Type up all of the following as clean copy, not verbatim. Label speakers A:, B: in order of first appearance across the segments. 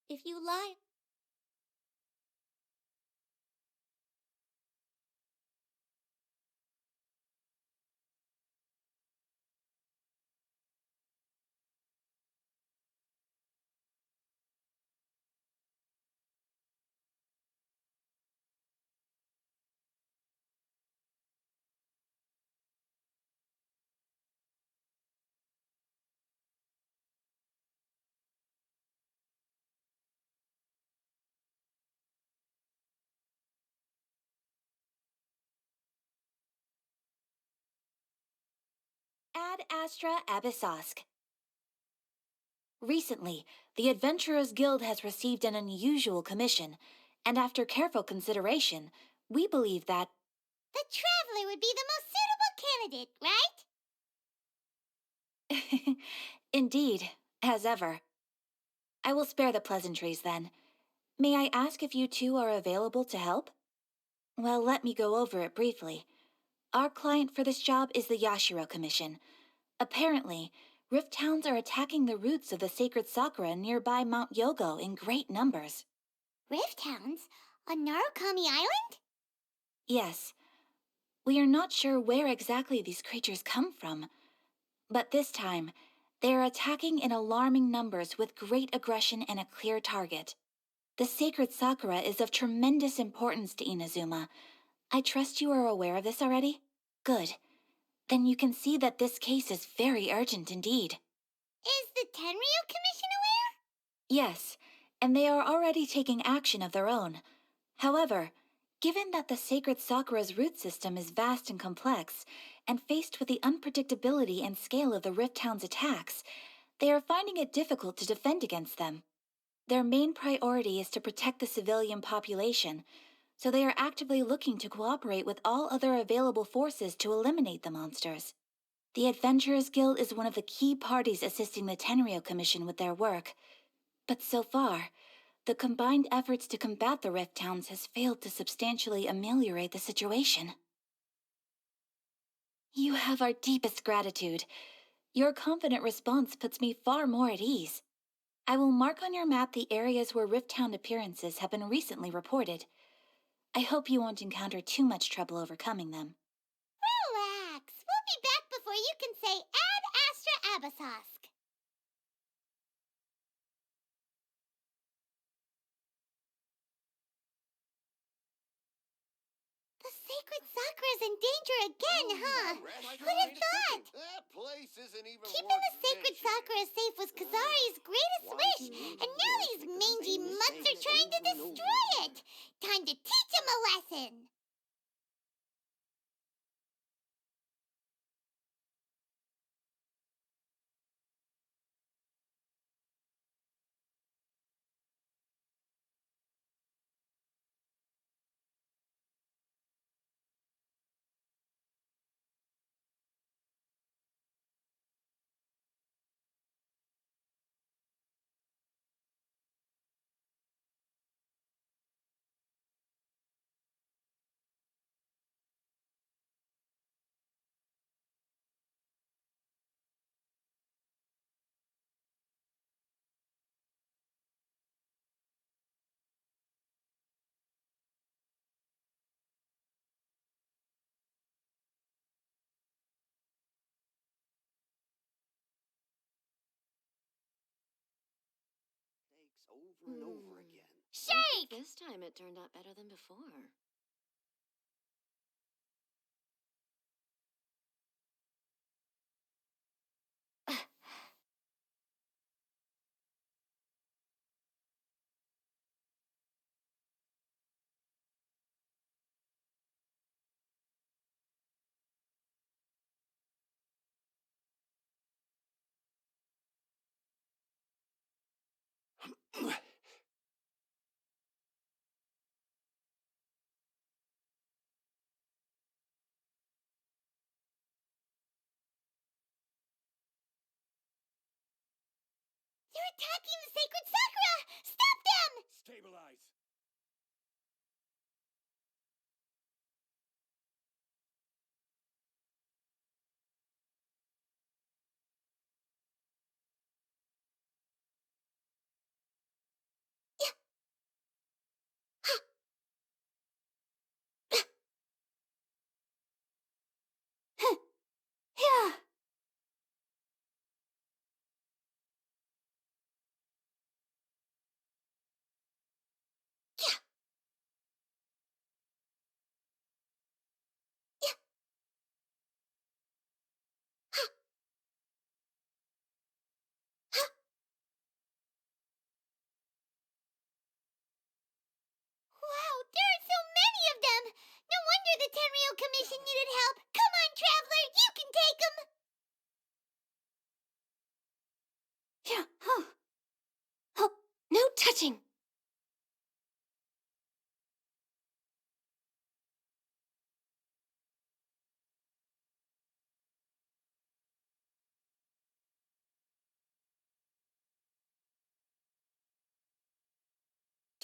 A: If you lie, Ad Astra Abyssosk. Recently, the Adventurers Guild has received an unusual commission, and after careful consideration, we believe that.
B: The Traveler would be the most suitable candidate, right?
A: Indeed, as ever. I will spare the pleasantries then. May I ask if you two are available to help? Well, let me go over it briefly. Our client for this job is the Yashiro Commission. Apparently, Rift Towns are attacking the roots of the sacred Sakura nearby Mount Yogo in great numbers.
B: Rift Hounds? On Narukami Island?
A: Yes, we are not sure where exactly these creatures come from, but this time, they are attacking in alarming numbers with great aggression and a clear target. The sacred Sakura is of tremendous importance to Inazuma. I trust you are aware of this already? Good. Then you can see that this case is very urgent indeed.
B: Is the Tenryu Commission aware?
A: Yes, and they are already taking action of their own. However, given that the sacred Sakura's root system is vast and complex, and faced with the unpredictability and scale of the Rift Town's attacks, they are finding it difficult to defend against them. Their main priority is to protect the civilian population, so they are actively looking to cooperate with all other available forces to eliminate the monsters. The Adventurers Guild is one of the key parties assisting the Tenryo Commission with their work, but so far, the combined efforts to combat the Rift Towns has failed to substantially ameliorate the situation. You have our deepest gratitude. Your confident response puts me far more at ease. I will mark on your map the areas where Rift Town appearances have been recently reported. I hope you won't encounter too much trouble overcoming them.
B: Relax. We'll be back before you can say Ad Astra Abyssosk. The sacred Sakura's in danger again, huh? Who'd have thought?
C: That place isn't even
B: Keeping
C: worth
B: the sacred
C: mentioning.
B: Sakura safe was Kazari's greatest wish, and now these mangy mutts are trying to destroy it. Time to teach him a lesson.
C: Takes over and over again.
B: Shake!
D: This time it turned out better than before.
B: They're attacking the sacred Sakura! Stop them!
C: Stabilize.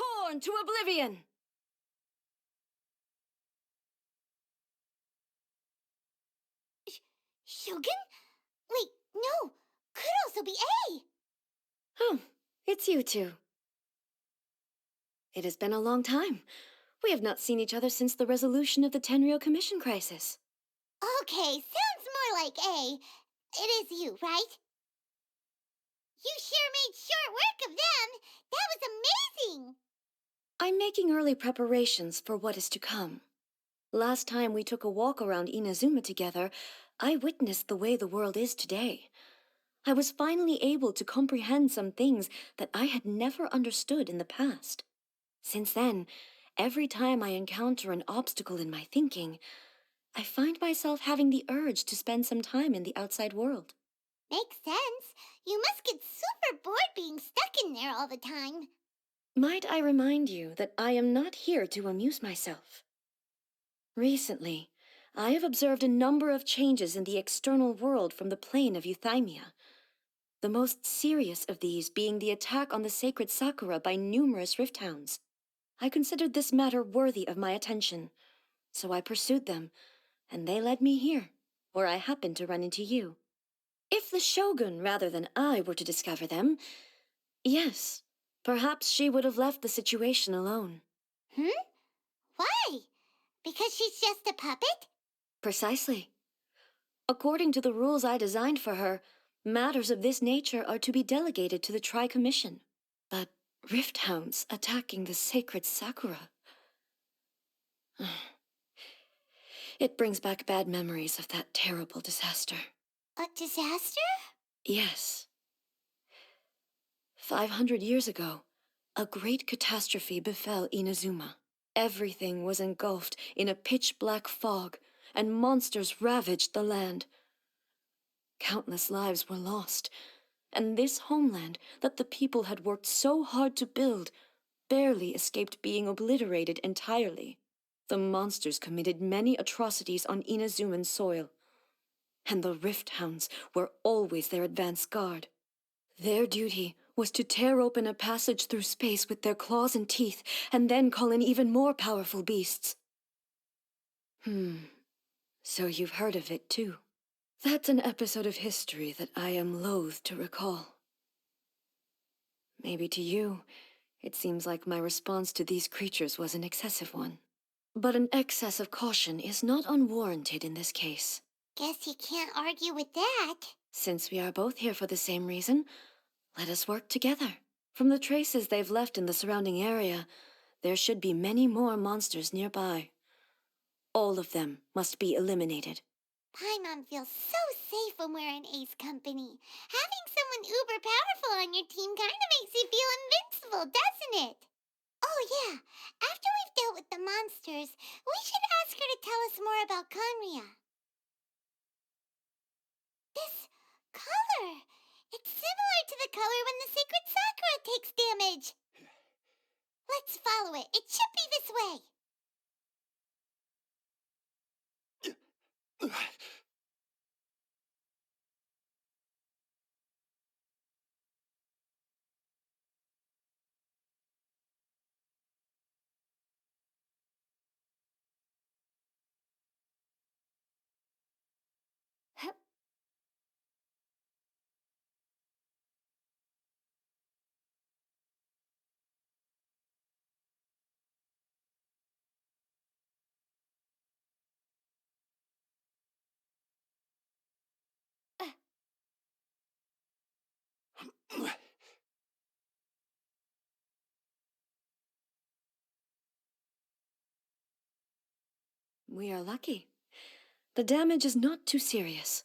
D: torn to oblivion!
B: Shogun? Wait, no. Could also be A.
D: Oh, it's you two. It has been a long time. We have not seen each other since the resolution of the Tenryo Commission crisis.
B: Okay, sounds more like A. It is you, right? You sure made short work of them. That was amazing.
D: I'm making early preparations for what is to come. Last time we took a walk around Inazuma together, I witnessed the way the world is today. I was finally able to comprehend some things that I had never understood in the past. Since then, every time I encounter an obstacle in my thinking, I find myself having the urge to spend some time in the outside world.
B: Makes sense. You must get super bored being stuck in there all the time.
D: Might I remind you that I am not here to amuse myself? Recently, I have observed a number of changes in the external world from the plane of Euthymia. The most serious of these being the attack on the sacred Sakura by numerous rift hounds. I considered this matter worthy of my attention, so I pursued them, and they led me here, where I happened to run into you. If the Shogun rather than I were to discover them, yes, perhaps she would have left the situation alone.
B: Why? Because she's just a puppet?
D: Precisely. According to the rules I designed for her, matters of this nature are to be delegated to the Tri-Commission. But rift hounds attacking the sacred Sakura... It brings back bad memories of that terrible disaster.
B: A disaster?
D: Yes. 500 years ago, a great catastrophe befell Inazuma. Everything was engulfed in a pitch-black fog, and monsters ravaged the land. Countless lives were lost, and this homeland that the people had worked so hard to build barely escaped being obliterated entirely. The monsters committed many atrocities on Inazuman soil, and the Rift Hounds were always their advance guard. Their duty was to tear open a passage through space with their claws and teeth, and then call in even more powerful beasts. So you've heard of it, too. That's an episode of history that I am loath to recall. Maybe to you, it seems like my response to these creatures was an excessive one. But an excess of caution is not unwarranted in this case.
B: Guess you can't argue with that.
D: Since we are both here for the same reason, let us work together. From the traces they've left in the surrounding area, there should be many more monsters nearby. All of them must be eliminated.
B: Paimon feels so safe when we're in Ace Company. Having someone uber powerful on your team kinda makes you feel invincible, doesn't it? Oh yeah, after we've dealt with the monsters, we should ask her to tell us more about Conria. This color, it's similar to the color when the sacred Sakura takes damage. Let's follow it. It should be this way.
D: We are lucky. The damage is not too serious.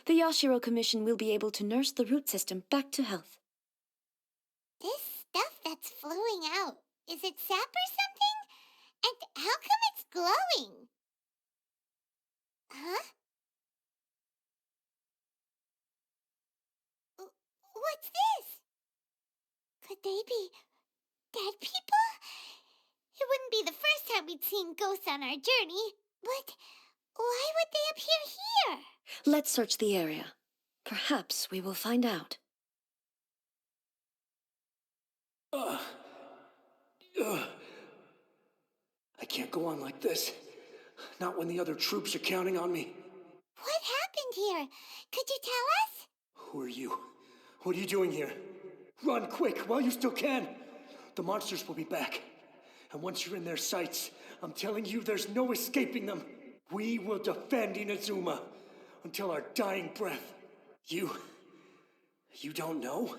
D: The Yashiro Commission will be able to nurse the root system back to health.
B: This stuff that's flowing out, is it sap or something? And how come it's glowing? Huh? What's this? Could they be dead people? It wouldn't be the first time we'd seen ghosts on our journey, but why would they appear here?
D: Let's search the area. Perhaps we will find out.
E: Ugh. I can't go on like this. Not when the other troops are counting on me.
B: What happened here? Could you tell us?
E: Who are you? What are you doing here? Run quick while you still can. The monsters will be back. And once you're in their sights, I'm telling you there's no escaping them. We will defend Inazuma until our dying breath. You don't know?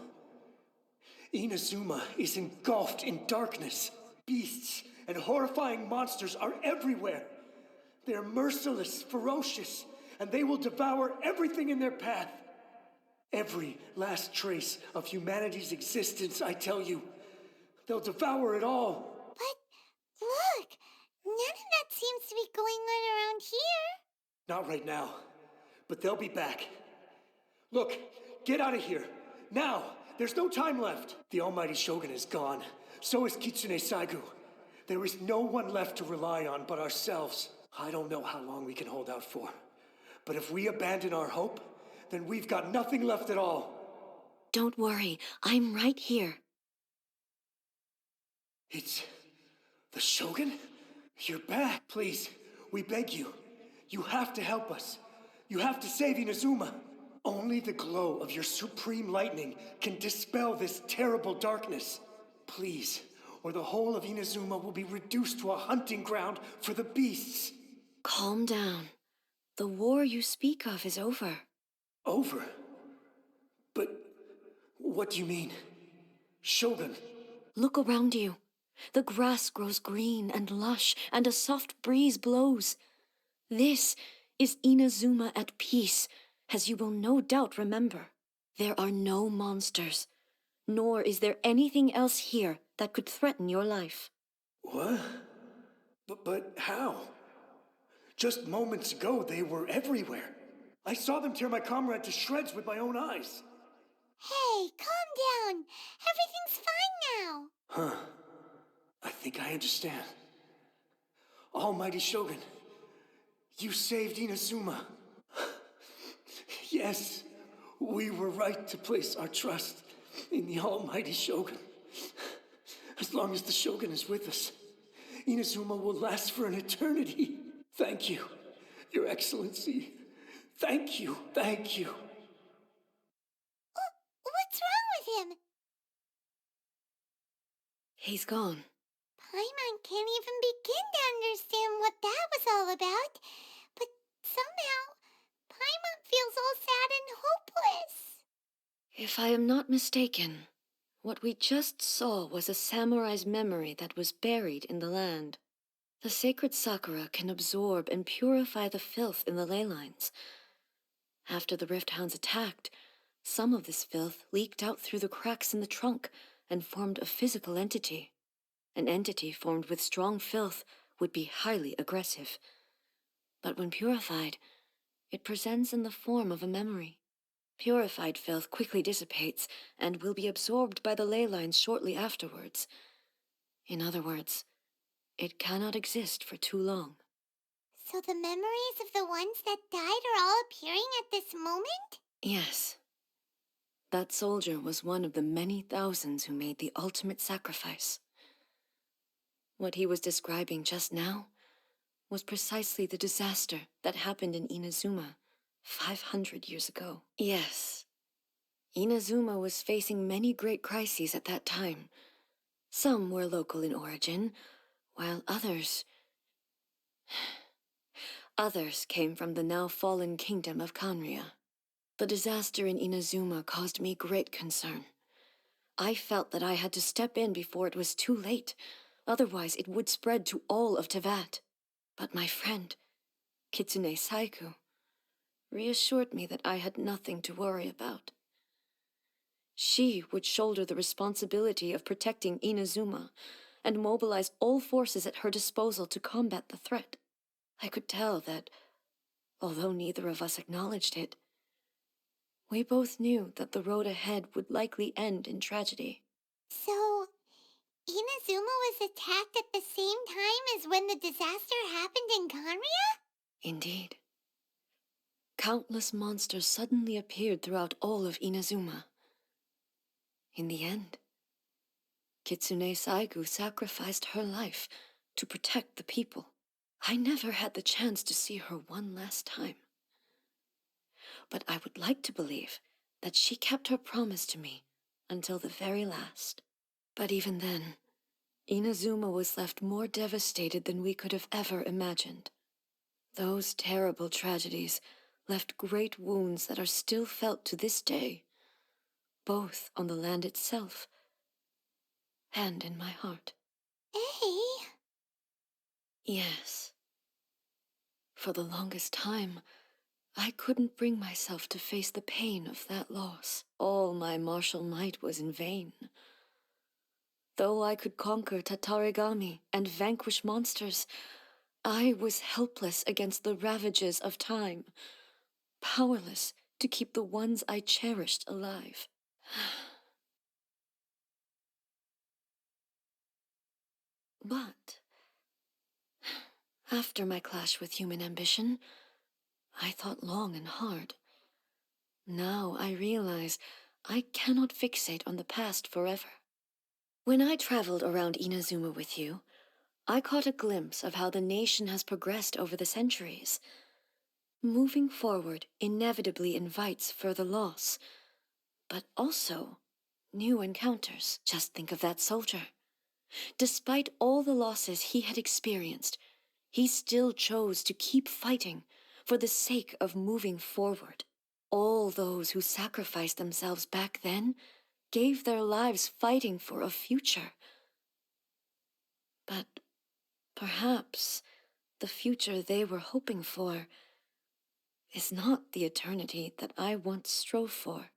E: Inazuma is engulfed in darkness. Beasts and horrifying monsters are everywhere. They're merciless, ferocious, and they will devour everything in their path. Every last trace of humanity's existence, I tell you. They'll devour it all.
B: But look, none of that seems to be going on around here.
E: Not right now, but they'll be back. Look, get out of here. Now! There's no time left. The Almighty Shogun is gone. So is Kitsune Saigu. There is no one left to rely on but ourselves. I don't know how long we can hold out for. But if we abandon our hope, then we've got nothing left at all.
D: Don't worry, I'm right here.
E: It's the Shogun? You're back. Please, we beg you. You have to help us. You have to save Inazuma. Only the glow of your supreme lightning can dispel this terrible darkness. Please, or the whole of Inazuma will be reduced to a hunting ground for the beasts.
D: Calm down. The war you speak of is over.
E: Over? But what do you mean? Shogun?
D: Look around you. The grass grows green and lush, and a soft breeze blows. This is Inazuma at peace, as you will no doubt remember. There are no monsters, nor is there anything else here that could threaten your life.
E: What? But how? Just moments ago, they were everywhere. I saw them tear my comrade to shreds with my own eyes.
B: Hey, calm down. Everything's fine now.
E: Huh. I think I understand. Almighty Shogun, you saved Inazuma. Yes, we were right to place our trust in the Almighty Shogun. As long as the Shogun is with us, Inazuma will last for an eternity. Thank you, Your Excellency. Thank you, thank you.
B: What's wrong with him?
D: He's gone.
B: Paimon can't even begin to understand what that was all about. But somehow, Paimon feels all sad and hopeless.
D: If I am not mistaken, what we just saw was a samurai's memory that was buried in the land. The sacred Sakura can absorb and purify the filth in the ley lines. After the Rift Hounds attacked, some of this filth leaked out through the cracks in the trunk and formed a physical entity. An entity formed with strong filth would be highly aggressive. But when purified, it presents in the form of a memory. Purified filth quickly dissipates and will be absorbed by the ley lines shortly afterwards. In other words, it cannot exist for too long.
B: So the memories of the ones that died are all appearing at this moment?
D: Yes. That soldier was one of the many thousands who made the ultimate sacrifice. What he was describing just now was precisely the disaster that happened in Inazuma 500 years ago. Yes. Inazuma was facing many great crises at that time. Some were local in origin, while others came from the now fallen kingdom of Kanria. The disaster in Inazuma caused me great concern. I felt that I had to step in before it was too late, otherwise it would spread to all of Teyvat. But my friend, Kitsune Saigu, reassured me that I had nothing to worry about. She would shoulder the responsibility of protecting Inazuma and mobilize all forces at her disposal to combat the threat. I could tell that, although neither of us acknowledged it, we both knew that the road ahead would likely end in tragedy.
B: So, Inazuma was attacked at the same time as when the disaster happened in Kanria?
D: Indeed. Countless monsters suddenly appeared throughout all of Inazuma. In the end, Kitsune Saigu sacrificed her life to protect the people. I never had the chance to see her one last time. But I would like to believe that she kept her promise to me until the very last. But even then, Inazuma was left more devastated than we could have ever imagined. Those terrible tragedies left great wounds that are still felt to this day, both on the land itself and in my heart.
B: Eh?
D: Yes. For the longest time, I couldn't bring myself to face the pain of that loss. All my martial might was in vain. Though I could conquer Tatarigami and vanquish monsters, I was helpless against the ravages of time, powerless to keep the ones I cherished alive. But after my clash with human ambition, I thought long and hard. Now I realize I cannot fixate on the past forever. When I traveled around Inazuma with you, I caught a glimpse of how the nation has progressed over the centuries. Moving forward inevitably invites further loss, but also new encounters. Just think of that soldier. Despite all the losses he had experienced, he still chose to keep fighting for the sake of moving forward. All those who sacrificed themselves back then gave their lives fighting for a future. But perhaps the future they were hoping for is not the eternity that I once strove for.